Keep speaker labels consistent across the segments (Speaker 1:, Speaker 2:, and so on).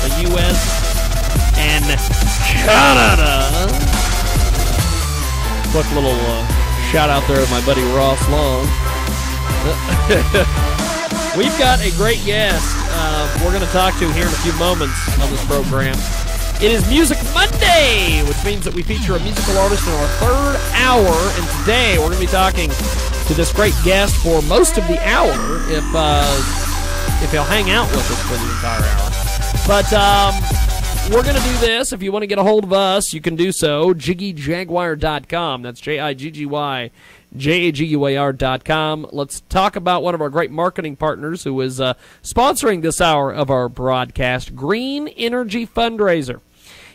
Speaker 1: the U.S. and Canada. Quick little shout out there to my buddy Ross Long. We've got a great guest we're going to talk to here in a few moments on this program. It is Music Monday, which means that we feature a musical artist in our third hour, and today we're going to be talking to this great guest for most of the hour, if he'll hang out with us for the entire hour. But we're going to do this. If you want to get a hold of us, you can do so. JiggyJaguar.com. That's JIGGY. JAGUAR.com. Let's talk about one of our great marketing partners who is sponsoring this hour of our broadcast, Green Energy Fundraiser.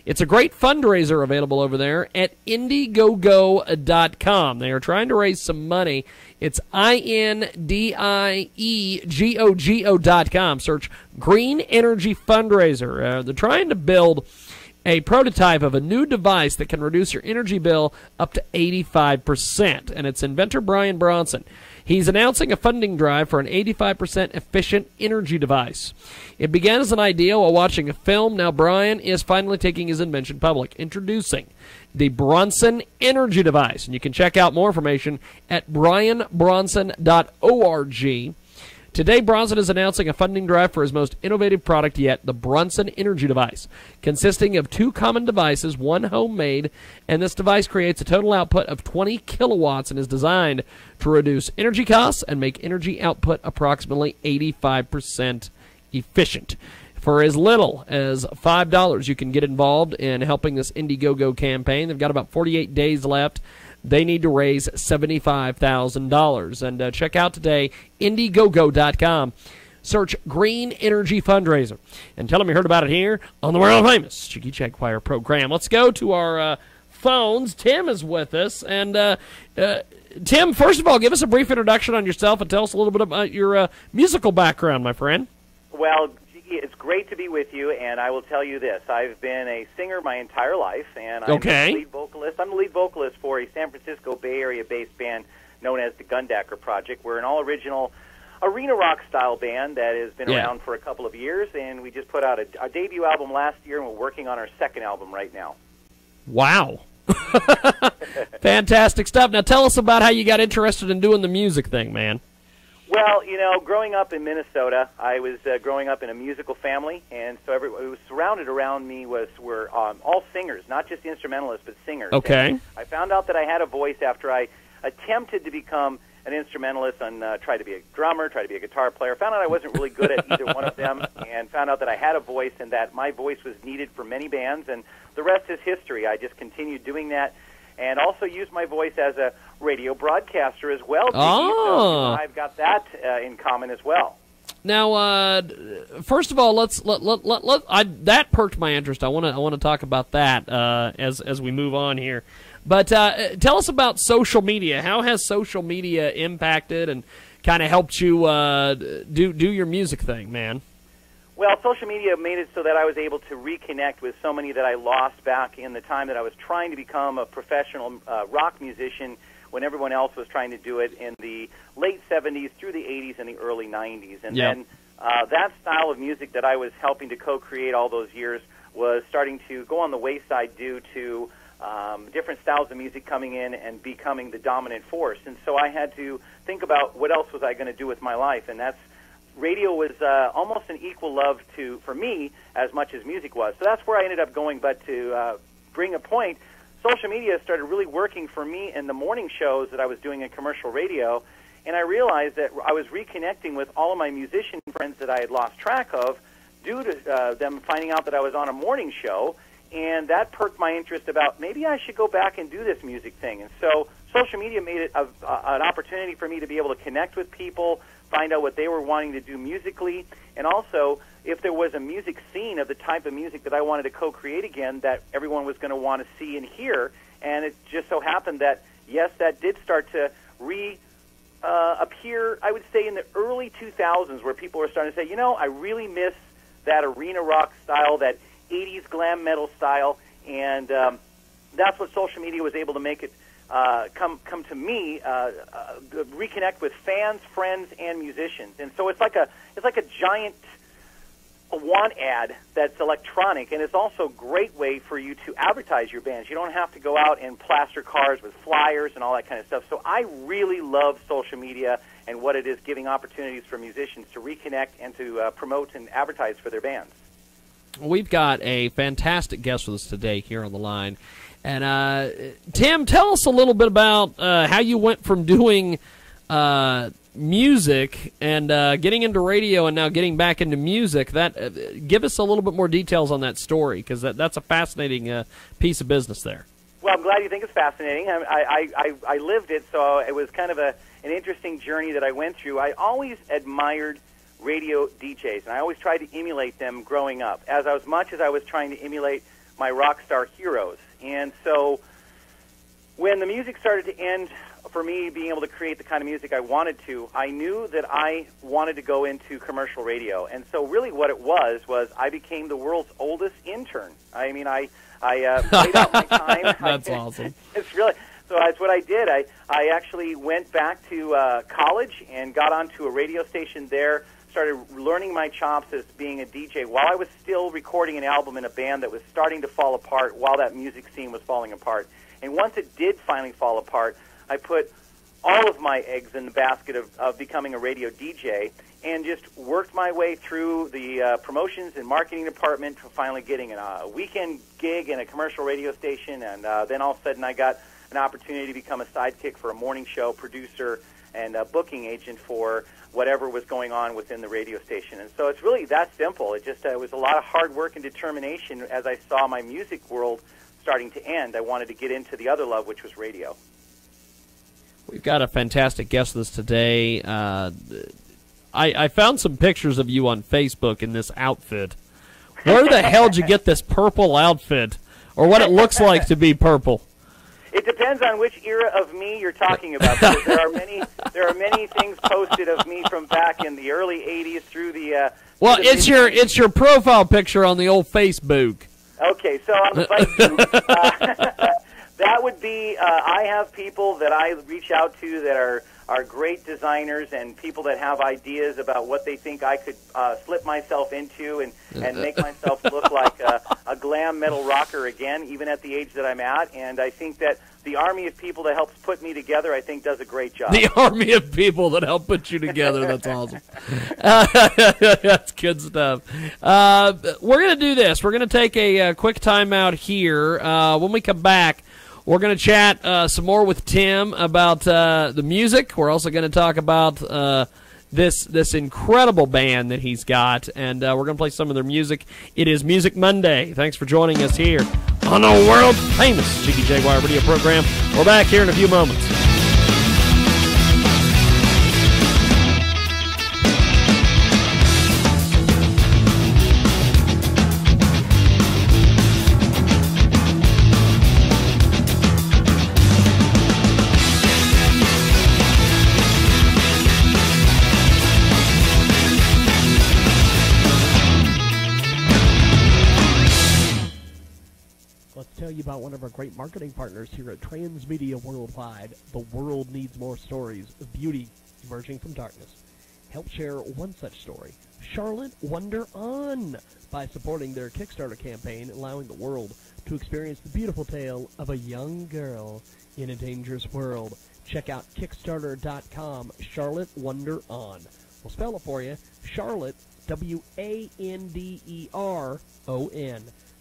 Speaker 1: It's a great fundraiser available over there at Indiegogo.com. They are trying to raise some money. It's INDIEGOGO.com. Search Green Energy Fundraiser. They're trying to build a prototype of a new device that can reduce your energy bill up to 85%, and it's inventor Brian Bronson. He's announcing a funding drive for an 85% efficient energy device. It began as an idea while watching a film. Now Brian is finally taking his invention public, introducing the Bronson Energy Device. And you can check out more information at brianbronson.org. Today, Bronson is announcing a funding drive for his most innovative product yet, the Bronson Energy Device, consisting of two common devices, one homemade, and this device creates a total output of 20 kilowatts and is designed to reduce energy costs and make energy output approximately 85% efficient. For as little as $5, you can get involved in helping this Indiegogo campaign. They've got about 48 days left. They need to raise $75,000. And check out today, Indiegogo.com. Search Green Energy Fundraiser. And tell them you heard about it here on the world-famous Jiggy Jaguar program. Let's go to our phones. Tim is with us. And Tim, first of all, give us a brief introduction on yourself and tell us a little bit about your musical background, my friend.
Speaker 2: Well, it's great to be with you, and I will tell you this. I've been a singer my entire life, and I'm the lead vocalist. I'm the lead vocalist for a San Francisco Bay Area-based band known as the Gundacker Project. We're an all-original arena rock-style band that has been around for a couple of years, and we just put out our debut album last year, and we're working on our second album right now.
Speaker 1: Wow. Fantastic stuff. Now tell us about how you got interested in doing the music thing, man.
Speaker 2: Well, you know, growing up in Minnesota, I was growing up in a musical family, and so everyone who was surrounded around me were all singers, not just instrumentalists, but singers.
Speaker 1: Okay.
Speaker 2: And I found out that I had a voice after I attempted to become an instrumentalist and tried to be a drummer, tried to be a guitar player. Found out I wasn't really good at either one of them, and found out that I had a voice and that my voice was needed for many bands, and the rest is history. I just continued doing that. And also use my voice as a radio broadcaster as well. So I've got that in common as well.
Speaker 1: Now, first of all, that perked my interest. I want to talk about that as we move on here. But tell us about social media. How has social media impacted and kind of helped you do your music thing, man?
Speaker 2: Well, social media made it so that I was able to reconnect with so many that I lost back in the time that I was trying to become a professional rock musician when everyone else was trying to do it in the late 70s through the 80s and the early 90s. And then that style of music that I was helping to co-create all those years was starting to go on the wayside due to different styles of music coming in and becoming the dominant force. And so I had to think about what else was I going to do with my life, and radio was almost an equal love for me as much as music was. So that's where I ended up going. But to bring a point, social media started really working for me in the morning shows that I was doing in commercial radio, and I realized that I was reconnecting with all of my musician friends that I had lost track of due to them finding out that I was on a morning show, and that perked my interest about maybe I should go back and do this music thing. And so social media made it an opportunity for me to be able to connect with people, find out what they were wanting to do musically, and also if there was a music scene of the type of music that I wanted to co-create again that everyone was going to want to see and hear. And it just so happened that, yes, that did start to appear, I would say, in the early 2000s, where people were starting to say, you know, I really miss that arena rock style, that 80s glam metal style, and that's what social media was able to make it come to me, reconnect with fans, friends, and musicians. And so it's like a giant a want ad that's electronic, and it's also a great way for you to advertise your bands. You don't have to go out and plaster cars with flyers and all that kind of stuff. So I really love social media and what it is giving opportunities for musicians to reconnect and to promote and advertise for their bands.
Speaker 1: We've got a fantastic guest with us today here on the line. And Tim, tell us a little bit about how you went from doing music and getting into radio and now getting back into music. That give us a little bit more details on that story, because that's a fascinating piece of business there.
Speaker 2: Well, I'm glad you think it's fascinating. I lived it, so it was kind of an interesting journey that I went through. I always admired radio DJs, and I always tried to emulate them growing up, as much as I was trying to emulate my rock star heroes. And so when the music started to end, for me being able to create the kind of music I wanted to, I knew that I wanted to go into commercial radio. And so really what it was I became the world's oldest intern. I mean, I played out my time.
Speaker 1: That's awesome.
Speaker 2: It's really, so that's what I did. I actually went back to college and got onto a radio station there, started learning my chops as being a DJ while I was still recording an album in a band that was starting to fall apart while that music scene was falling apart. And once it did finally fall apart, I put all of my eggs in the basket of becoming a radio DJ and just worked my way through the promotions and marketing department to finally getting a weekend gig in a commercial radio station. And then all of a sudden I got an opportunity to become a sidekick for a morning show producer and a booking agent for whatever was going on within the radio station. And so it's really that simple. It just was a lot of hard work and determination as I saw my music world starting to end. I wanted to get into the other love, which was radio.
Speaker 1: We've got a fantastic guest with us today. I found some pictures of you on Facebook in this outfit. Where the hell did you get this purple outfit, or what it looks like to be purple?
Speaker 2: It depends on which era of me you're talking about. Because there are many things posted of me from back in the early '80s through the.
Speaker 1: Well, it's your profile picture on the old Facebook.
Speaker 2: Okay, so on the Facebook, that would be. I have people that I reach out to that are great designers and people that have ideas about what they think I could slip myself into and make myself look like a glam metal rocker again, even at the age that I'm at. And I think that the army of people that helps put me together, I think, does a great job.
Speaker 1: The army of people that help put you together. That's awesome. That's good stuff. We're going to do this. We're going to take a quick time out here. When we come back, we're going to chat some more with Tim about the music. We're also going to talk about this incredible band that he's got, and we're going to play some of their music. It is Music Monday. Thanks for joining us here on the world-famous Jiggy Jaguar radio program. We're back here in a few moments.
Speaker 3: Tell you about one of our great marketing partners here at Transmedia Worldwide. The world needs more stories of beauty emerging from darkness. Help share one such story, Charlotte Wonder On, by supporting their Kickstarter campaign, allowing the world to experience the beautiful tale of a young girl in a dangerous world. Check out Kickstarter.com, Charlotte Wonder On. We'll spell it for you, Charlotte, W-A-N-D-E-R-O-N.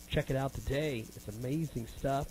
Speaker 3: Check it out today. It's amazing stuff.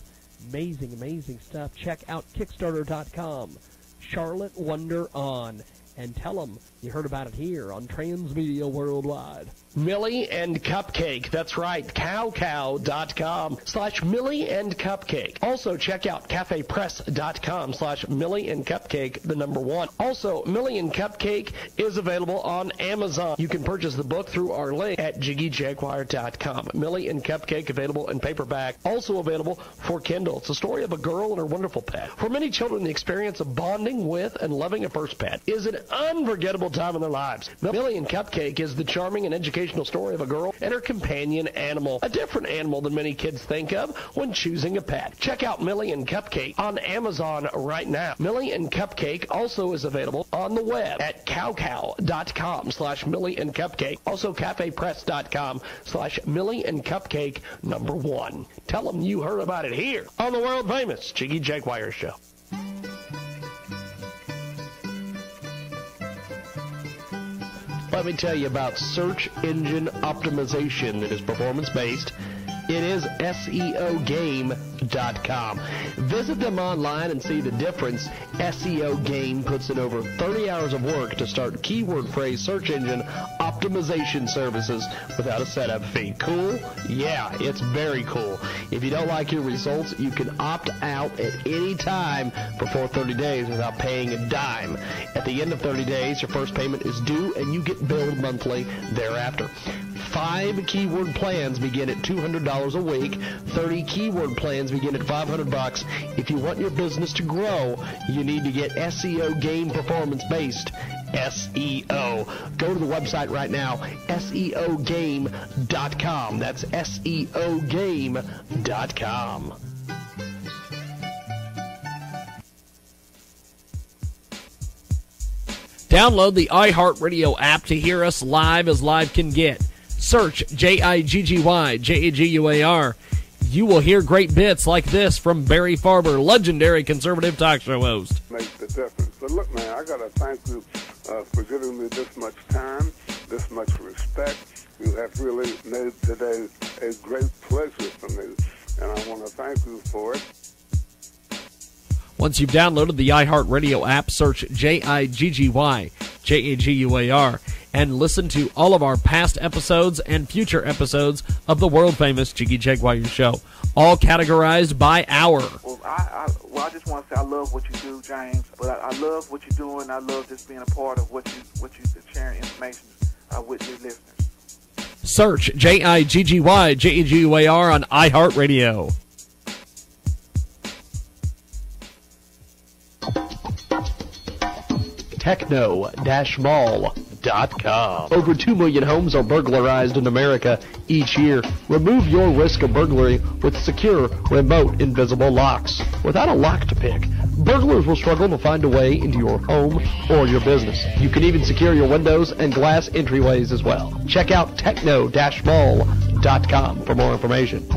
Speaker 3: Amazing, amazing stuff. Check out Kickstarter.com. Charlotte Wonder On. And tell them you heard about it here on Transmedia Worldwide.
Speaker 4: Millie and Cupcake. That's right. Cowcow.com/Millie and Cupcake. Also, check out cafepress.com/Millie and Cupcake, the number one. Also, Millie and Cupcake is available on Amazon. You can purchase the book through our link at JiggyJaguar.com. Millie and Cupcake available in paperback. Also available for Kindle. It's a story of a girl and her wonderful pet. For many children, the experience of bonding with and loving a first pet is an unforgettable time in their lives. Millie and Cupcake is the charming and educational educational story of a girl and her companion animal, a different animal than many kids think of when choosing a pet. Check out Millie and Cupcake on Amazon right now. Millie and Cupcake also is available on the web at cowcow.com/Millie and Cupcake. Also cafepress.com/Millie and Cupcake #1. Tell them you heard about it here on the world famous Jiggy Jaguar Show. Let me tell you about search engine optimization that is performance-based. It is SEOgame.com. Visit them online and see the difference. SEO Game puts in over 30 hours of work to start keyword phrase search engine optimization services without a setup fee. Cool? Yeah, it's very cool. If you don't like your results, you can opt out at any time before 30 days without paying a dime. At the end of 30 days, your first payment is due and you get billed monthly thereafter. 5 keyword plans begin at $200 a week. 30 keyword plans begin at $500. If you want your business to grow, you need to get SEO Game performance-based SEO. Go to the website right now, SEOgame.com. That's SEOgame.com.
Speaker 1: Download the iHeartRadio app to hear us live as live can get. Search Jiggy Jaguar. You will hear great bits like this from Barry Farber, legendary conservative talk show host.
Speaker 5: Makes the difference. But look, man, I got to thank you for giving me this much time, this much respect. You have really made today a great pleasure for me, and I want to thank you for it.
Speaker 1: Once you've downloaded the iHeartRadio app, search Jiggy Jaguar and listen to all of our past episodes and future episodes of the world-famous Jiggy Jaguar Show, all categorized by hour.
Speaker 6: Well, I just want to say I love what you do, James. But I love what you're doing. I love just being a part of what you sharing information with your listeners.
Speaker 1: Search Jiggy Jaguar on iHeartRadio.
Speaker 4: Techno-mall.com. Over 2 million homes are burglarized in America each year. Remove your risk of burglary with secure, remote, invisible locks. Without a lock to pick, burglars will struggle to find a way into your home or your business. You can even secure your windows and glass entryways as well. Check out techno-mall.com for more information.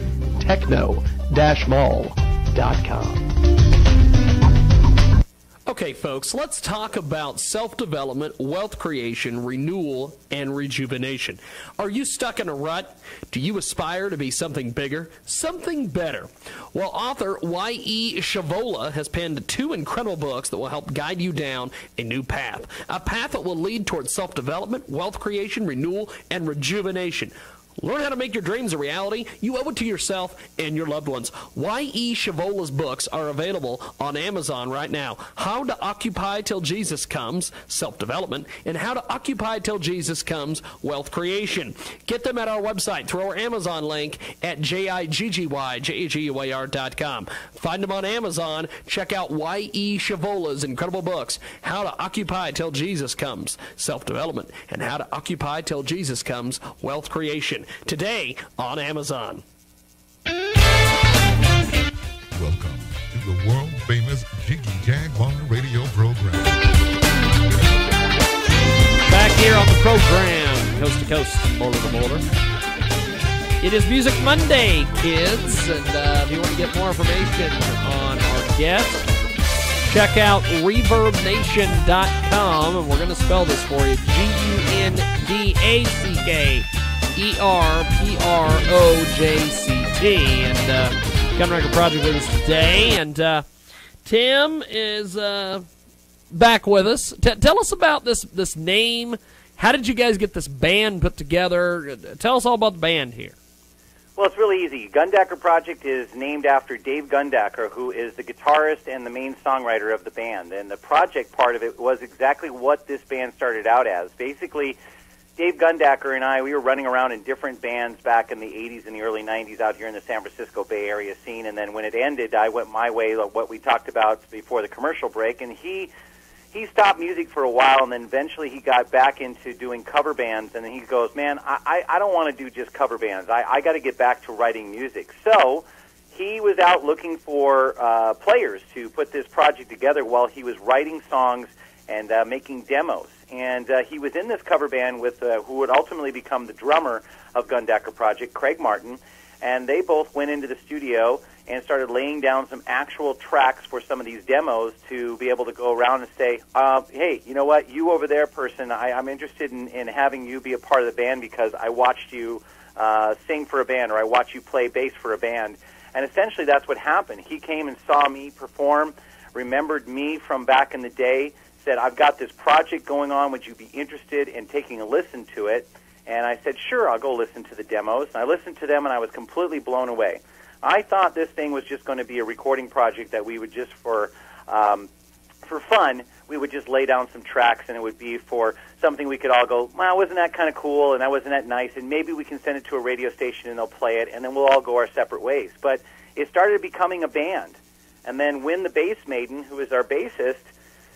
Speaker 4: Techno-mall.com.
Speaker 1: Okay, folks, let's talk about self-development, wealth creation, renewal, and rejuvenation. Are you stuck in a rut? Do you aspire to be something bigger, something better? Well, author Y.E. Shavola has penned 2 incredible books that will help guide you down a new path, a path that will lead towards self-development, wealth creation, renewal, and rejuvenation. Learn how to make your dreams a reality. You owe it to yourself and your loved ones. Y.E. Shavola's books are available on Amazon right now. How to Occupy Till Jesus Comes, Self-Development, and How to Occupy Till Jesus Comes, Wealth Creation. Get them at our website through our Amazon link at JIGGY.com. Find them on Amazon. Check out Y.E. Shavola's incredible books, How to Occupy Till Jesus Comes, Self-Development, and How to Occupy Till Jesus Comes, Wealth Creation. Today on Amazon.
Speaker 7: Welcome to the world-famous Jiggy Jaguar radio program.
Speaker 1: Back here on the program, coast to coast, border to border. It is Music Monday, kids, and if you want to get more information on our guest, check out ReverbNation.com, and we're going to spell this for you, GUNDACK ERPROJCT, and Gun Record Project with us today, and Tim is back with us. Tell us about this name. How did you guys get this band put together? Tell us all about the band here.
Speaker 2: Well, it's really easy. Gundacker Project is named after Dave Gundacker, who is the guitarist and the main songwriter of the band. And the project part of it was exactly what this band started out as. Basically, Dave Gundacker and I, we were running around in different bands back in the 80s and the early 90s out here in the San Francisco Bay Area scene. And then when it ended, I went my way, like what we talked about before the commercial break. And he he stopped music for a while, and then eventually he got back into doing cover bands, and then he goes, man, I don't want to do just cover bands. I got to get back to writing music. So he was out looking for players to put this project together while he was writing songs and making demos. And he was in this cover band with who would ultimately become the drummer of Gundecker Project, Craig Martin, and they both went into the studio and started laying down some actual tracks for some of these demos to be able to go around and say, hey, you know what, you over there person, I'm interested in having you be a part of the band because I watched you sing for a band, or I watched you play bass for a band. And essentially that's what happened. He came and saw me perform, remembered me from back in the day, said, I've got this project going on, would you be interested in taking a listen to it? And I said, sure, I'll go listen to the demos. And I listened to them, and I was completely blown away. I thought this thing was just going to be a recording project that we would just, for fun, we would just lay down some tracks, and it would be for something we could all go, wow, wasn't that kind of cool, and that wasn't that nice, and maybe we can send it to a radio station, and they'll play it, and then we'll all go our separate ways. But it started becoming a band. And then Win the Bass Maiden, who is our bassist,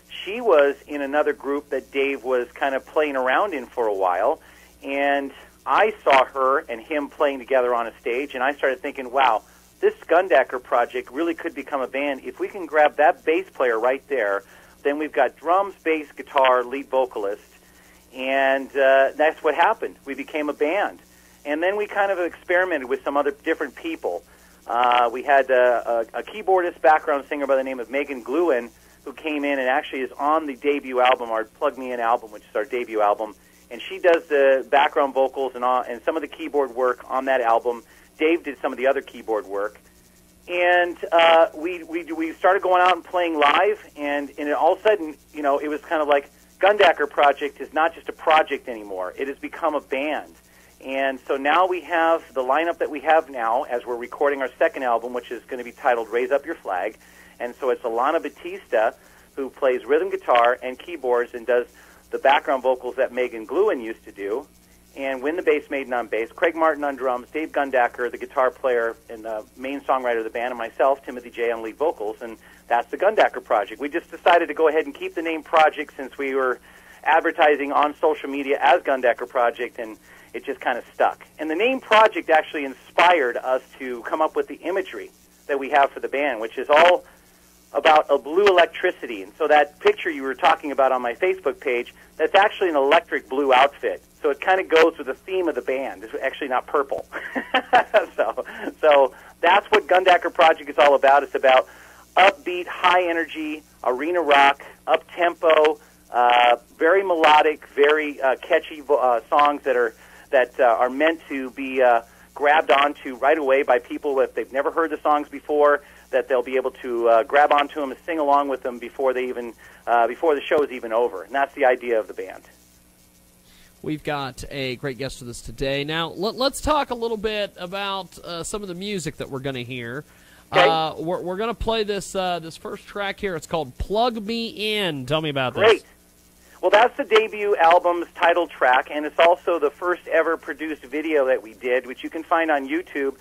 Speaker 2: she was in another group that Dave was kind of playing around in for a while, and I saw her and him playing together on a stage, and I started thinking, wow, this Gundecker project really could become a band. If we can grab that bass player right there, then we've got drums, bass, guitar, lead vocalist, and that's what happened. We became a band. And then we kind of experimented with some other different people. We had a keyboardist background singer by the name of Megan Gluen, who came in and actually is on the debut album, our Plug Me In album, which is our debut album. And she does the background vocals and some of the keyboard work on that album. Dave did some of the other keyboard work. And we started going out and playing live, and all of a sudden, you know, it was kind of like Gundecker Project is not just a project anymore. It has become a band. And so now we have the lineup that we have now as we're recording our second album, which is going to be titled Raise Up Your Flag. And so it's Alana Batista, who plays rhythm guitar and keyboards and does the background vocals that Megan Gluen used to do, and Win the Bass Maiden on bass, Craig Martin on drums, Dave Gundecker, the guitar player and the main songwriter of the band, and myself, Timothy J, on lead vocals, and that's the Gundecker Project. We just decided to go ahead and keep the name Project since we were advertising on social media as Gundecker Project, and it just kind of stuck. And the name Project actually inspired us to come up with the imagery that we have for the band, which is all about a blue electricity. And so that picture you were talking about on my Facebook page, that's actually an electric blue outfit. So it kind of goes with the theme of the band. It's actually not purple. so that's what Gundecker Project is all about. It's about upbeat, high-energy, arena rock, up-tempo, very melodic, very catchy songs that are meant to be grabbed onto right away by people if they've never heard the songs before, that they'll be able to grab onto them and sing along with them before the show is even over. And that's the idea of the band.
Speaker 1: We've got a great guest with us today. Now, let's talk a little bit about some of the music that we're going to hear. Okay. We're going to play this first track here. It's called Plug Me In. Tell me about this.
Speaker 2: Great. Well, that's the debut album's title track, and it's also the first ever produced video that we did, which you can find on YouTube,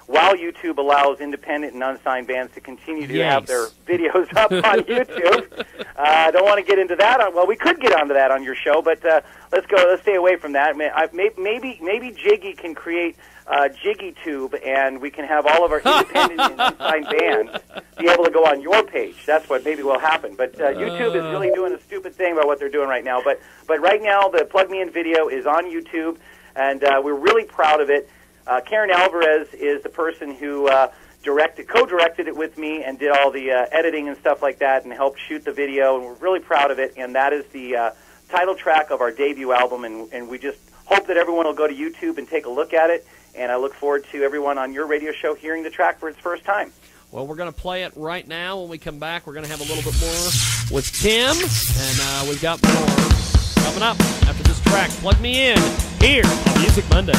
Speaker 2: while YouTube allows independent and unsigned bands to continue to have their videos up on YouTube. I don't want to get into that. Well, we could get onto that on your show, but let's stay away from that. Maybe Jiggy can create Jiggy Tube, and we can have all of our independent and unsigned bands be able to go on your page. That's what maybe will happen. But YouTube is really doing a stupid thing about what they're doing right now. But right now, the Plug Me In video is on YouTube, and we're really proud of it. Karen Alvarez is the person who co-directed it with me and did all the editing and stuff like that and helped shoot the video, and we're really proud of it. And that is the title track of our debut album, and we just hope that everyone will go to YouTube and take a look at it, and I look forward to everyone on your radio show hearing the track for its first time.
Speaker 1: Well, we're going to play it right now. When we come back, we're going to have a little bit more with Tim, and we've got more coming up after this track. Plug Me In here on Music Monday.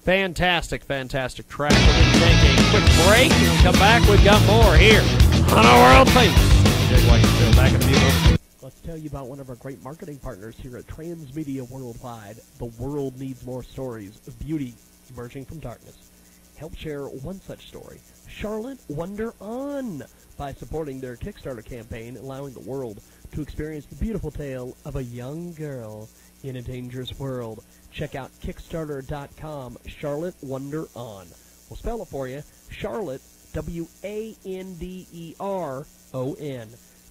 Speaker 1: Fantastic, fantastic track. We're going to take a quick break. When we come back, we've got more here on our world famous Jaguar Show. Back in a few moments.
Speaker 3: Let's tell you about one of our great marketing partners here at Transmedia Worldwide. The world needs more stories of beauty emerging from darkness. Help share one such story. Charlotte Wonder On, by supporting their Kickstarter campaign, allowing the world to experience the beautiful tale of a young girl in a dangerous world. Check out Kickstarter.com, Charlotte Wonder On. We'll spell it for you. Charlotte, W-A-N-D-E-R-O-N.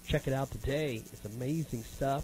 Speaker 3: Check it out today. It's amazing stuff.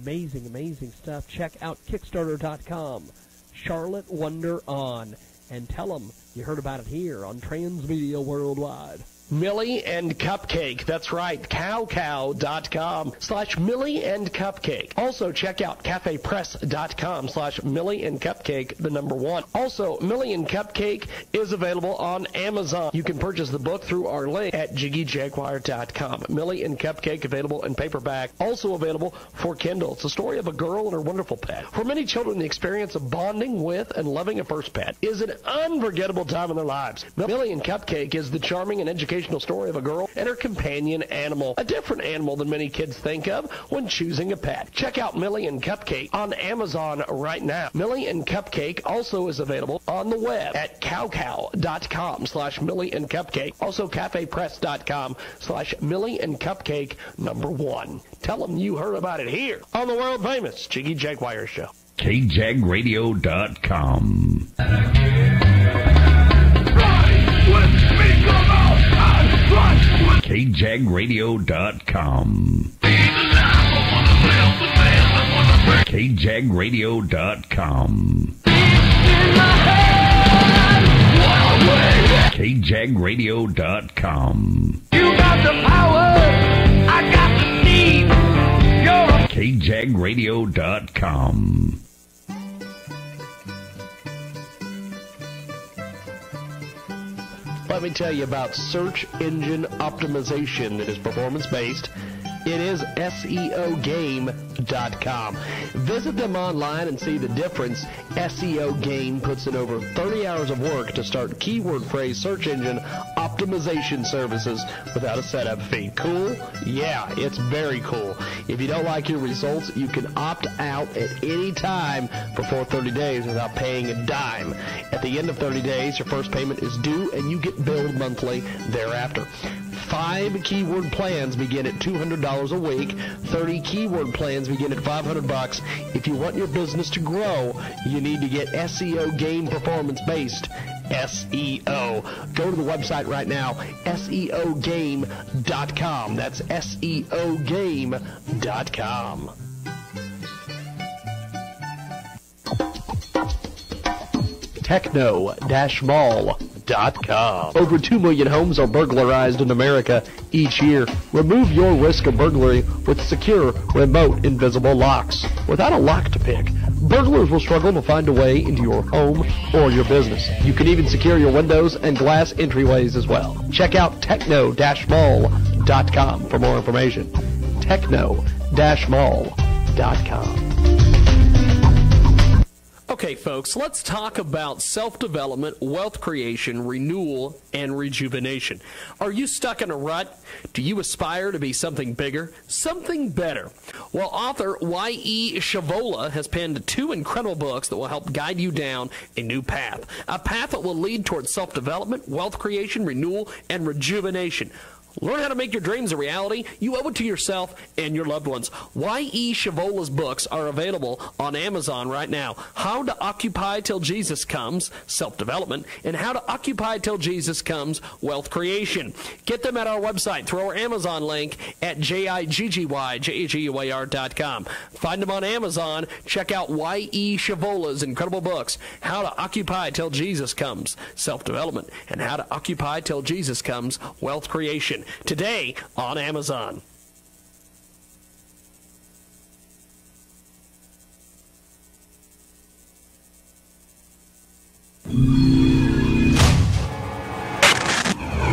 Speaker 3: Amazing, amazing stuff. Check out Kickstarter.com, Charlotte Wonder On. And tell them you heard about it here on Transmedia Worldwide.
Speaker 4: Millie and Cupcake. That's right. cowcow.com/Millie and Cupcake. Also, check out cafepress.com/Millie and Cupcake, the number 1. Also, Millie and Cupcake is available on Amazon. You can purchase the book through our link at JiggyJaguar.com. Millie and Cupcake available in paperback. Also available for Kindle. It's a story of a girl and her wonderful pet. For many children, the experience of bonding with and loving a first pet is an unforgettable time in their lives. Millie and Cupcake is the charming and educational story of a girl and her companion animal, a different animal than many kids think of when choosing a pet. Check out Millie and Cupcake on Amazon right now. Millie and Cupcake also is available on the web at cowcow.com/Millie and Cupcake. Also cafepress.com/Millie and Cupcake, number 1. Tell them you heard about it here on the world famous Jiggy Jaguar Show.
Speaker 8: KJagRadio.com. KJagRadio.com. KJagRadio.com. KJagRadio.com.
Speaker 9: You got the power, I got the need.
Speaker 8: KJagRadio.com.
Speaker 4: Let me tell you about search engine optimization that is performance-based. It is SEOgame.com. Visit them online and see the difference. SEO Game puts in over 30 hours of work to start keyword phrase search engine optimization services without a setup fee. Cool? Yeah, it's very cool. If you don't like your results, you can opt out at any time for 30 days without paying a dime. At the end of 30 days, your first payment is due and you get billed monthly thereafter. 5 keyword plans begin at $200 a week. 30 keyword plans begin at $500. If you want your business to grow, you need to get SEO Game performance-based. SEO. Go to the website right now, SEOgame.com. That's SEOgame.com. Techno-mall.com. Over 2 million homes are burglarized in America each year. Remove your risk of burglary with secure, remote, invisible locks. Without a lock to pick, burglars will struggle to find a way into your home or your business. You can even secure your windows and glass entryways as well. Check out techno-mall.com for more information. Techno-mall.com.
Speaker 1: Okay, folks, let's talk about self-development, wealth creation, renewal, and rejuvenation. Are you stuck in a rut? Do you aspire to be something bigger, something better? Well, author Y.E. Shavola has penned 2 incredible books that will help guide you down a new path, a path that will lead towards self-development, wealth creation, renewal, and rejuvenation. Learn how to make your dreams a reality. You owe it to yourself and your loved ones. Y.E. Shavola's books are available on Amazon right now. How to Occupy Till Jesus Comes, Self-Development, and How to Occupy Till Jesus Comes, Wealth Creation. Get them at our website through our Amazon link at JIGGYJAGUAR.com. Find them on Amazon. Check out Y.E. Shavola's incredible books, How to Occupy Till Jesus Comes, Self-Development, and How to Occupy Till Jesus Comes, Wealth Creation. Today on Amazon.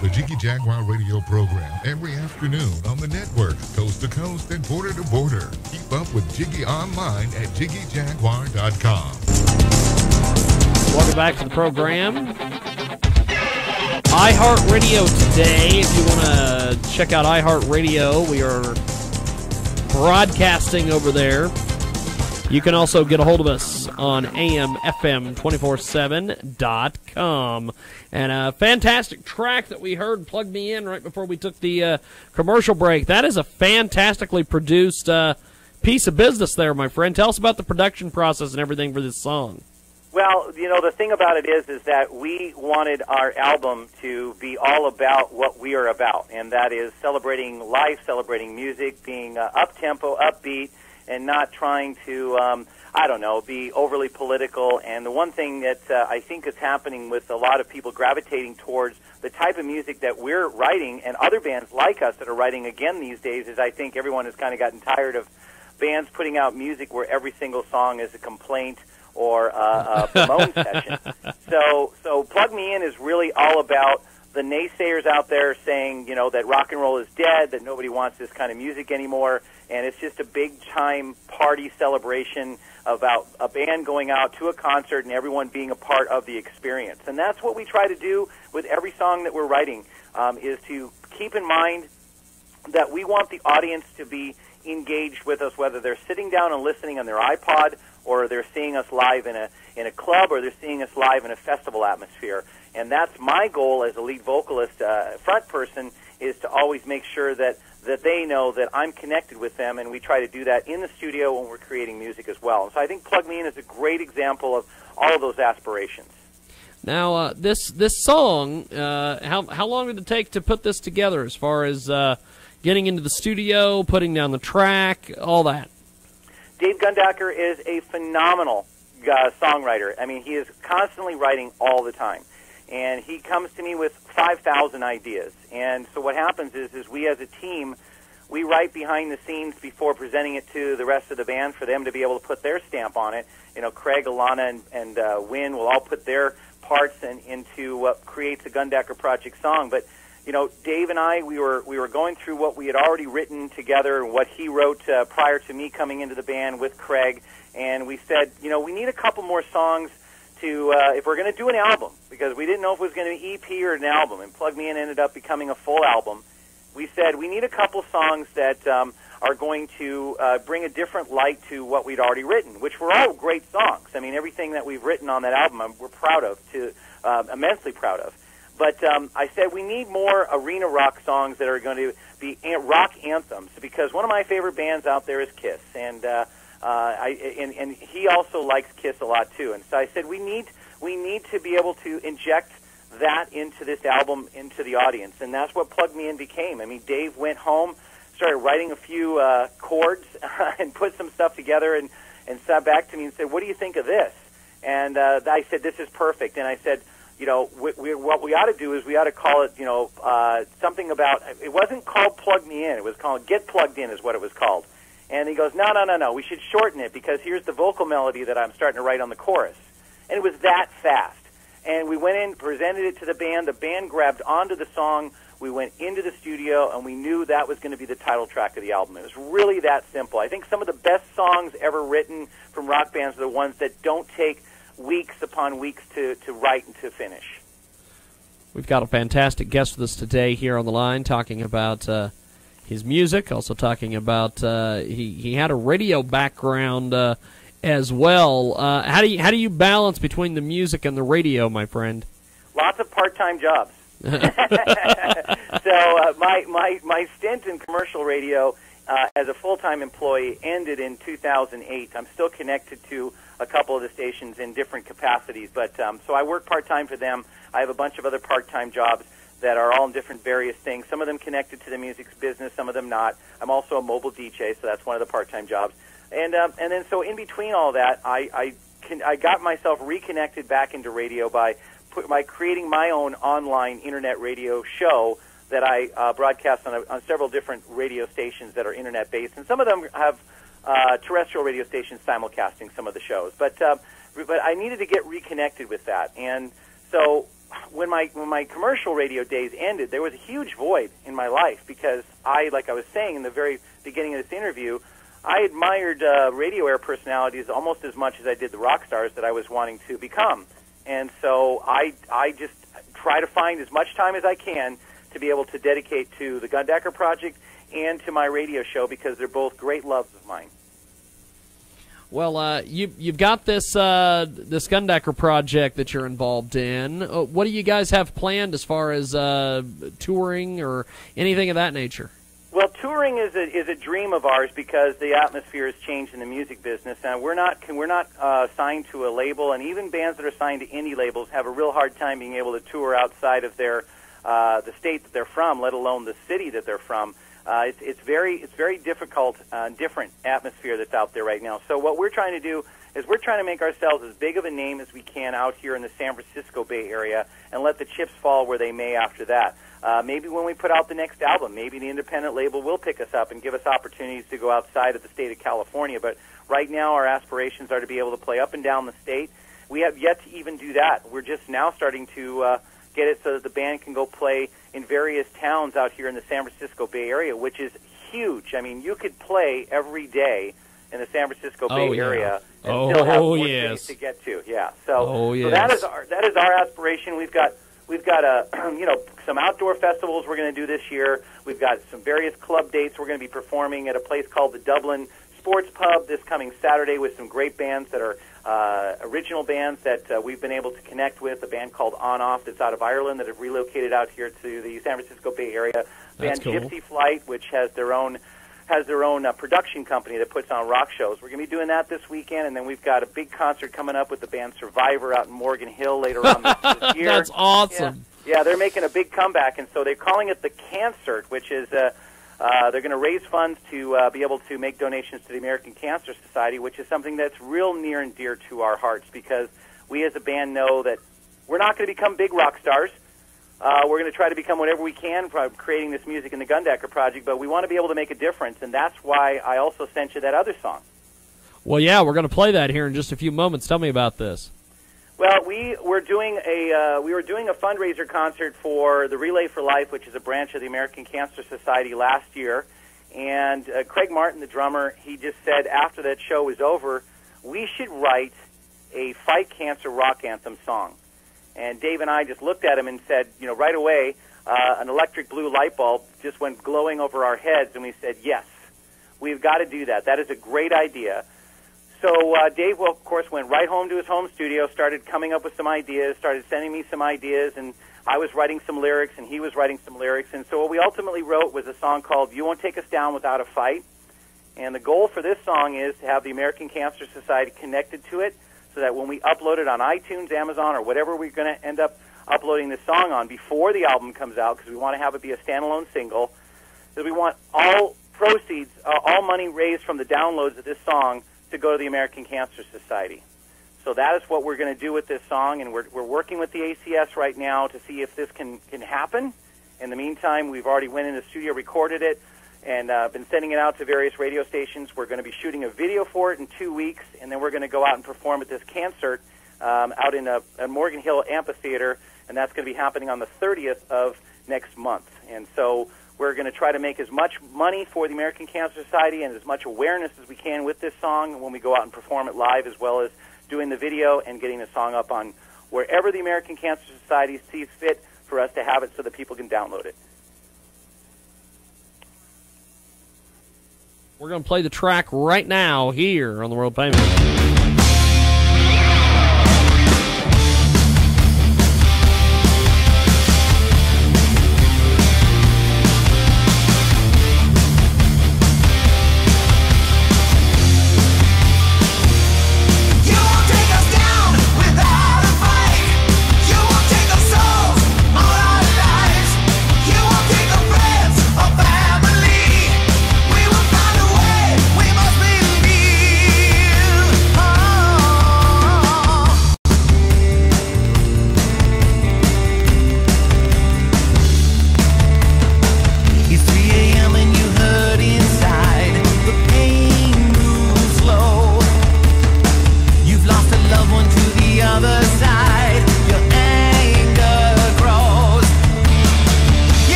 Speaker 7: The Jiggy Jaguar radio program every afternoon on the network, coast to coast and border to border. Keep up with Jiggy online at JiggyJaguar.com.
Speaker 1: Welcome back to the program. iHeartRadio today. If you want to check out iHeartRadio, we are broadcasting over there. You can also get a hold of us on AMFM247.com. And a fantastic track that we heard, Plug Me In, right before we took the commercial break. That is a fantastically produced piece of business there, my friend. Tell us about the production process and everything for this song.
Speaker 2: Well, the thing about it is that we wanted our album to be all about what we are about, and that is celebrating life, celebrating music, being up-tempo, upbeat, and not trying to, be overly political. And the one thing that I think is happening with a lot of people gravitating towards the type of music that we're writing and other bands like us that are writing again these days is I think everyone has kind of gotten tired of bands putting out music where every single song is a complaint or a bemoan session. So Plug Me In is really all about the naysayers out there saying, that rock and roll is dead, that nobody wants this kind of music anymore, and it's just a big-time party celebration about a band going out to a concert and everyone being a part of the experience. And that's what we try to do with every song that we're writing, is to keep in mind that we want the audience to be engaged with us, whether they're sitting down and listening on their iPod or they're seeing us live in a club or they're seeing us live in a festival atmosphere. And that's my goal as a lead vocalist, front person, is to always make sure that they know that I'm connected with them, and we try to do that in the studio when we're creating music as well. So I think Plug Me In is a great example of all of those aspirations.
Speaker 1: Now, this song, how long did it take to put this together as far as getting into the studio, putting down the track, all that?
Speaker 2: Dave Gundacker is a phenomenal songwriter. I mean, he is constantly writing all the time. And he comes to me with 5,000 ideas. And so what happens is we as a team, we write behind the scenes before presenting it to the rest of the band for them to be able to put their stamp on it. Craig, Alana, and Wynn will all put their parts into what creates the Gundacker Project song. But Dave and I, we were going through what we had already written together and what he wrote prior to me coming into the band with Craig, and we said, we need a couple more songs to, if we're going to do an album, because we didn't know if it was going to be EP or an album, and Plug Me In ended up becoming a full album. We said we need a couple songs that are going to bring a different light to what we'd already written, which were all great songs. I mean, everything that we've written on that album, we're proud of, immensely proud of. But I said we need more arena rock songs that are going to be rock anthems, because one of my favorite bands out there is Kiss, and he also likes Kiss a lot too. And so I said we need to be able to inject that into this album, into the audience, and that's what Plug Me In became. I mean, Dave went home, started writing a few chords, and put some stuff together, and sat back to me and said, "What do you think of this?" And I said, "This is perfect." And I said, what we ought to do is we ought to call it, something about, it wasn't called Plug Me In, it was called Get Plugged In is what it was called. And he goes, no, we should shorten it, because here's the vocal melody that I'm starting to write on the chorus. And it was that fast. And we went in, presented it to the band grabbed onto the song, we went into the studio, and we knew that was going to be the title track of the album. It was really that simple. I think some of the best songs ever written from rock bands are the ones that don't take weeks upon weeks to write and to finish.
Speaker 1: We've got a fantastic guest with us today here on the line, talking about his music, also talking about he had a radio background as well. How do you balance between the music and the radio, my friend?
Speaker 2: Lots of part-time jobs. So my stint in commercial radio as a full-time employee ended in 2008. I'm still connected to a couple of the stations in different capacities, but so I work part-time for them. I have a bunch of other part-time jobs that are all in different various things, some of them connected to the music business, some of them not. I'm also a mobile DJ, so that's one of the part-time jobs. And then so in between all that, I got myself reconnected back into radio by creating my own online internet radio show that I broadcast on several different radio stations that are internet-based, and some of them have terrestrial radio stations simulcasting some of the shows. But I needed to get reconnected with that, and so when my commercial radio days ended, there was a huge void in my life, because like I was saying in the very beginning of this interview, I admired radio air personalities almost as much as I did the rock stars that I was wanting to become. And so I just try to find as much time as I can to be able to dedicate to the Gundacker Project and to my radio show, because they're both great loves of mine.
Speaker 1: Well, you've got this this Gundacker project that you're involved in. What do you guys have planned as far as touring or anything of that nature?
Speaker 2: Well, touring is a dream of ours because the atmosphere has changed in the music business, and we're not signed to a label, and even bands that are signed to indie labels have a real hard time being able to tour outside of their the state that they're from, let alone the city that they're from. It's very difficult, different atmosphere that's out there right now. So what we're trying to do is we're trying to make ourselves as big of a name as we can out here in the San Francisco Bay Area, and let the chips fall where they may after that. Maybe when we put out the next album, maybe the independent label will pick us up and give us opportunities to go outside of the state of California. But right now our aspirations are to be able to play up and down the state. We have yet to even do that. We're just now starting to get it so that the band can go play in various towns out here in the San Francisco Bay Area, which is huge. I mean, you could play every day in the San Francisco Bay Area and still have more space to get to. Yeah. So that is our aspiration. We've got some outdoor festivals we're going to do this year. We've got some various club dates. We're going to be performing at a place called the Dublin Sports Pub this coming Saturday with some great bands that are original bands that we've been able to connect with. A band called On Off that's out of Ireland that have relocated out here to the San Francisco Bay Area. Band cool. Gypsy Flight, which has their own production company that puts on rock shows. We're going to be doing that this weekend, and then we've got a big concert coming up with the band Survivor out in Morgan Hill later on this year.
Speaker 1: That's awesome.
Speaker 2: Yeah, they're making a big comeback, and so they're calling it the Cancert, which is they're going to raise funds to be able to make donations to the American Cancer Society, which is something that's real near and dear to our hearts, because we as a band know that we're not going to become big rock stars. We're going to try to become whatever we can from creating this music in the Gundacker Project, but we want to be able to make a difference, and that's why I also sent you that other song.
Speaker 1: Well, yeah, we're going to play that here in just a few moments. Tell me about this.
Speaker 2: Well, we were doing a fundraiser concert for the Relay for Life, which is a branch of the American Cancer Society, last year, and Craig Martin, the drummer, he just said after that show was over, we should write a fight cancer rock anthem song. And Dave and I just looked at him and said, right away, an electric blue light bulb just went glowing over our heads, and we said, yes, we've got to do that. That is a great idea. So Dave, of course, went right home to his home studio, started coming up with some ideas, started sending me some ideas, and I was writing some lyrics, and he was writing some lyrics. And so what we ultimately wrote was a song called You Won't Take Us Down Without a Fight. And the goal for this song is to have the American Cancer Society connected to it, so that when we upload it on iTunes, Amazon, or whatever we're going to end up uploading this song on before the album comes out, because we want to have it be a standalone single, that we want all proceeds, all money raised from the downloads of this song to go to the American Cancer Society. So that is what we're going to do with this song, and we're working with the ACS right now to see if this can happen. In the meantime, we've already went in the studio, recorded it, and been sending it out to various radio stations. We're going to be shooting a video for it in 2 weeks, and then we're going to go out and perform at this Cancert out in a Morgan Hill amphitheater, and that's going to be happening on the 30th of next month. And so we're going to try to make as much money for the American Cancer Society and as much awareness as we can with this song when we go out and perform it live, as well as doing the video and getting the song up on wherever the American Cancer Society sees fit for us to have it so that people can download it.
Speaker 1: We're going to play the track right now here on the World Famous.
Speaker 10: We will find a way, we must believe.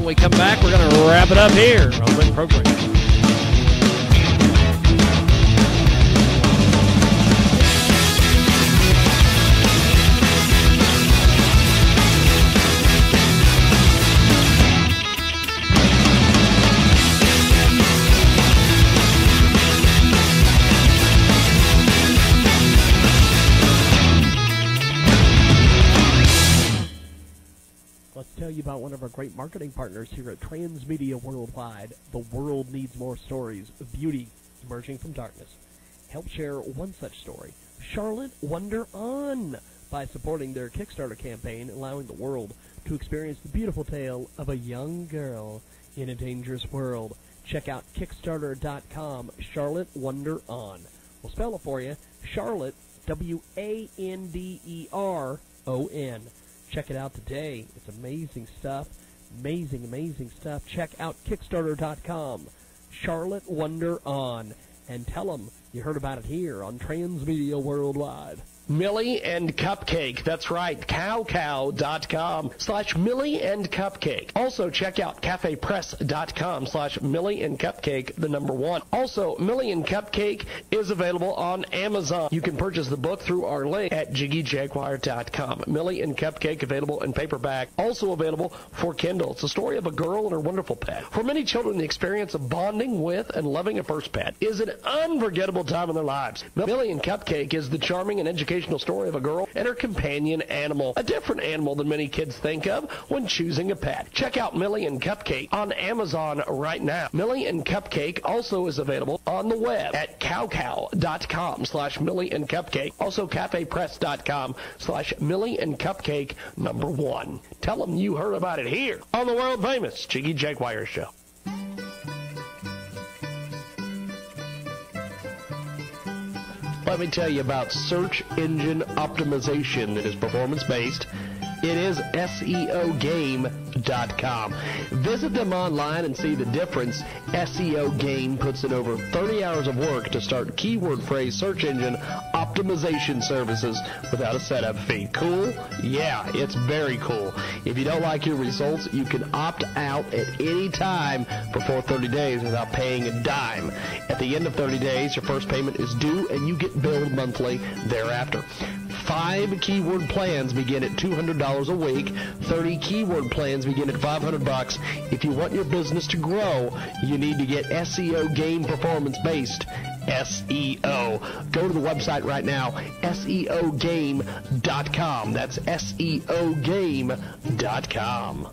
Speaker 1: When we come back, we're going to wrap it up here on the program.
Speaker 3: Let's tell you about one of our great marketing partners here at Transmedia Worldwide. The world needs more stories of beauty emerging from darkness. Help share one such story. Charlotte Wonder On, by supporting their Kickstarter campaign, allowing the world to experience the beautiful tale of a young girl in a dangerous world. Check out Kickstarter.com, Charlotte Wonder On. We'll spell it for you. Charlotte, W-A-N-D-E-R-O-N. Check it out today. It's amazing stuff. Amazing, amazing stuff. Check out Kickstarter.com. Charlotte Wonder On. And tell them you heard about it here on Transmedia Worldwide.
Speaker 4: Millie and Cupcake. That's right. cowcow.com/Millie and Cupcake. Also, check out cafepress.com/Millie and Cupcake, the number one. Also, Millie and Cupcake is available on Amazon. You can purchase the book through our link at JiggyJaguar.com. Millie and Cupcake available in paperback. Also available for Kindle. It's a story of a girl and her wonderful pet. For many children, the experience of bonding with and loving a first pet is an unforgettable time in their lives. Millie and Cupcake is the charming and educational story of a girl and her companion animal, a different animal than many kids think of when choosing a pet. Check out Millie and Cupcake on Amazon right now. Millie and Cupcake also is available on the web at cowcow.com/Millie and Cupcake. Also cafepress.com/Millie and Cupcake number one. Tell them you heard about it here on the world famous Jiggy Jaguar Show. Let me tell you about search engine optimization that is performance-based. It is SEOgame.com. Visit them online and see the difference. SEO Game puts in over 30 hours of work to start keyword phrase search engine optimization services without a setup fee. Cool? Yeah, it's very cool. If you don't like your results, you can opt out at any time before 30 days without paying a dime. At the end of 30 days, your first payment is due and you get billed monthly thereafter. 5 keyword plans begin at $200 a week. 30 keyword plans begin at $500. If you want your business to grow, you need to get SEO Game performance-based SEO. Go to the website right now, SEOgame.com. That's SEOgame.com.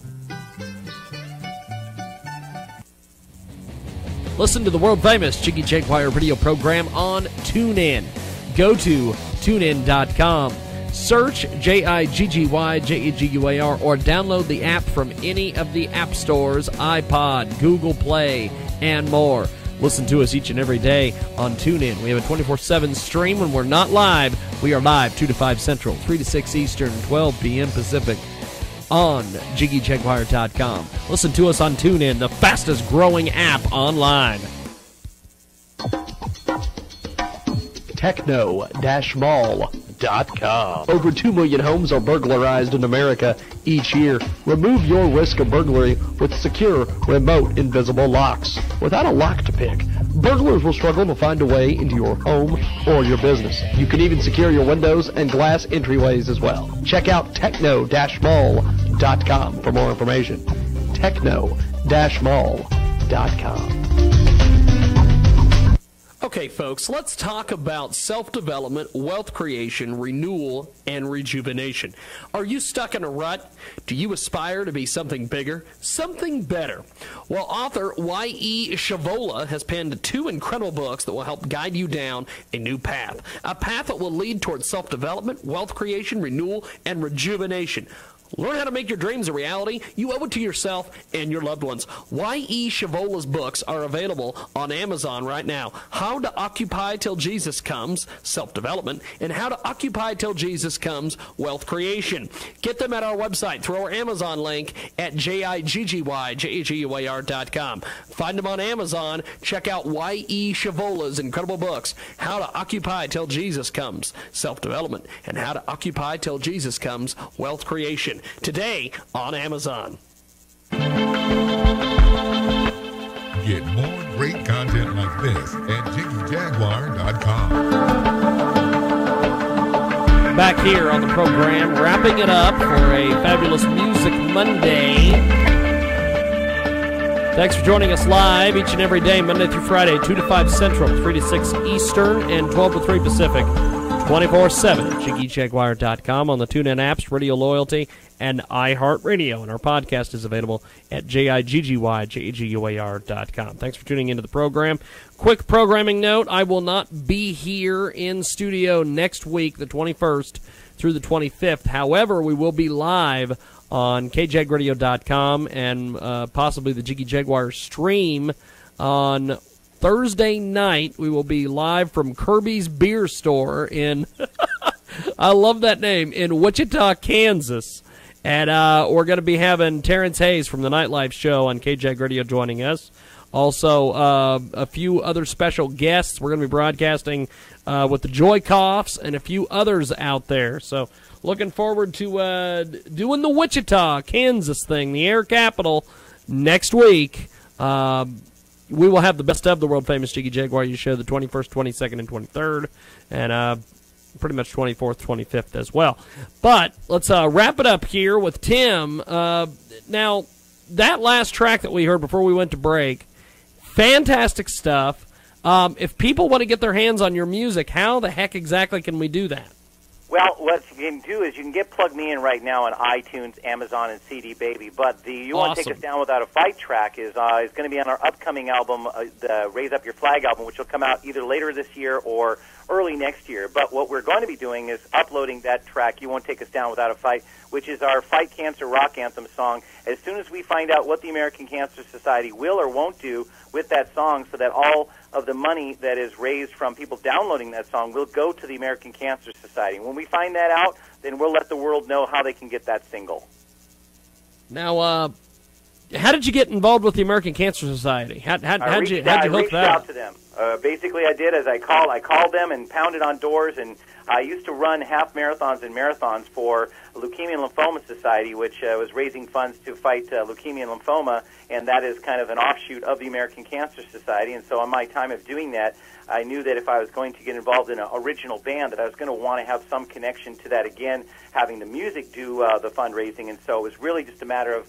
Speaker 1: Listen to the world famous Jiggy Jaguar radio program on TuneIn. Go to TuneIn.com. Search JIGGY-JEGUAR or download the app from any of the app stores, iPod, Google Play, and more. Listen to us each and every day on TuneIn. We have a 24/7 stream. When we're not live, we are live 2 to 5 Central, 3 to 6 Eastern, 12 p.m. Pacific on JiggyJaguar.com. Listen to us on TuneIn, the fastest growing app online.
Speaker 4: Techno-mall.com. Over 2 million homes are burglarized in America each year. Remove your risk of burglary with secure, remote, invisible locks. Without a lock to pick, burglars will struggle to find a way into your home or your business. You can even secure your windows and glass entryways as well. Check out techno-mall.com for more information. Techno-mall.com. Okay, folks, let's talk about self-development, wealth creation, renewal, and rejuvenation. Are you stuck in a rut? Do you aspire to be something bigger, something better? Well, author Y.E. Shavola has penned 2 incredible books that will help guide you down a new path, a path that will lead towards self-development, wealth creation, renewal, and rejuvenation. Learn how to make your dreams a reality. You owe it to yourself and your loved ones. Y.E. Shavola's books are available on Amazon right now. How to Occupy Till Jesus Comes, Self-Development, and How to Occupy Till Jesus Comes, Wealth Creation. Get them at our website through our Amazon link at JIGGY-JAGUAR.com. Find them on Amazon. Check out Y.E. Shavola's incredible books, How to Occupy Till Jesus Comes, Self-Development, and How to Occupy Till Jesus Comes, Wealth Creation. Today on Amazon.
Speaker 7: Get more great content like this at JiggyJaguar.com.
Speaker 1: Back here on the program, wrapping it up for a fabulous Music Monday. Thanks for joining us live each and every day, Monday through Friday, 2 to 5 Central, 3 to 6 Eastern, and 12 to 3 Pacific, 24/7 at JiggyJaguar.com, on the TuneIn apps, Radio Loyalty, and iHeartRadio. And our podcast is available at JiggyJaguar.com. Thanks for tuning into the program. Quick programming note, I will not be here in studio next week, the 21st through the 25th. However, we will be live on KJagRadio.com and possibly the Jiggy Jaguar stream on Thursday night. We will be live from Kirby's Beer Store in, I love that name, in Wichita, Kansas. And we're going to be having Terrence Hayes from the Nightlife Show on KJAG Radio joining us. Also, a few other special guests. We're going to be broadcasting with the Joy-Coughs and a few others out there. So looking forward to doing the Wichita, Kansas thing, the Air Capital, next week. We will have the best of the world-famous Jiggy Jaguar You show the 21st, 22nd, and 23rd. And pretty much 24th, 25th as well. But let's wrap it up here with Tim. Now, that last track that we heard before we went to break, fantastic stuff. If people want to get their hands on your music, how the heck exactly can we do that?
Speaker 2: Well, what you can do is you can get Plug Me In right now on iTunes, Amazon, and CD Baby. But the You Won't Take Us Down Without a Fight track is going to be on our upcoming album, the Raise Up Your Flag album, which will come out either later this year or early next year. But what we're going to be doing is uploading that track, You Won't Take Us Down Without a Fight, which is our Fight Cancer rock anthem song, as soon as we find out what the American Cancer Society will or won't do with that song, so that all of the money that is raised from people downloading that song will go to the American Cancer Society. When we find that out, then we'll let the world know how they can get that single.
Speaker 1: Now, how did you get involved with the American Cancer Society? How'd you hook that up?
Speaker 2: I reached out to them. Basically, I did as I called them and pounded on doors, and I used to run half marathons and marathons for Leukemia and Lymphoma Society, which was raising funds to fight leukemia and lymphoma, and that is kind of an offshoot of the American Cancer Society. And so in my time of doing that, I knew that if I was going to get involved in an original band, that I was going to want to have some connection to that again, having the music do the fundraising. And so it was really just a matter of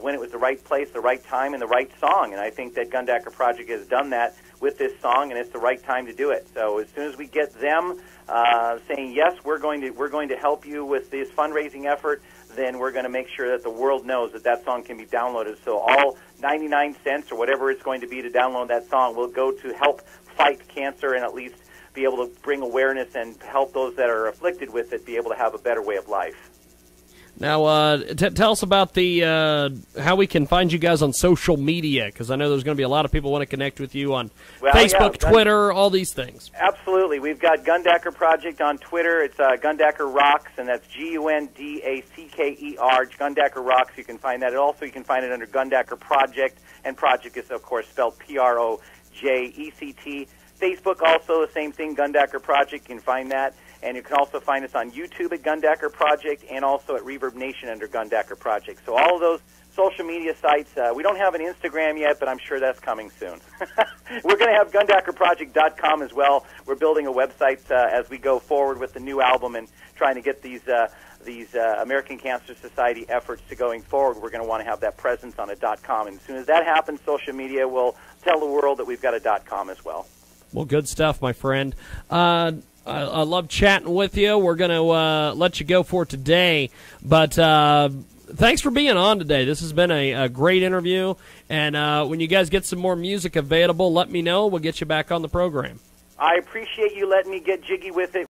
Speaker 2: when it was the right place, the right time, and the right song. And I think that Gundacker Project has done that with this song, and it's the right time to do it. So as soon as we get them saying, yes, we're going to help you with this fundraising effort, then we're going to make sure that the world knows that that song can be downloaded. So all 99 cents or whatever it's going to be to download that song will go to help fight cancer and at least be able to bring awareness and help those that are afflicted with it be able to have a better way of life.
Speaker 1: Now, tell us about the how we can find you guys on social media, because I know there's going to be a lot of people want to connect with you on Facebook, Twitter, all these things.
Speaker 2: Absolutely. We've got Gundacker Project on Twitter. It's Gundacker Rocks, and that's Gundacker, Gundacker Rocks. You can find that. And also, you can find it under Gundacker Project, and Project is, of course, spelled Project. Facebook, also the same thing, Gundacker Project. You can find that. And you can also find us on YouTube at Gundacker Project and also at Reverb Nation under Gundacker Project. So all of those social media sites, we don't have an Instagram yet, but I'm sure that's coming soon. We're going to have GundackerProject.com as well. We're building a website as we go forward with the new album and trying to get these American Cancer Society efforts to going forward. We're going to want to have that presence on a .com. And as soon as that happens, social media will tell the world that we've got a .com as well.
Speaker 1: Well, good stuff, my friend. I love chatting with you. We're going to let you go for today. But thanks for being on today. This has been a great interview. And when you guys get some more music available, let me know. We'll get you back on the program.
Speaker 2: I appreciate you letting me get jiggy with it.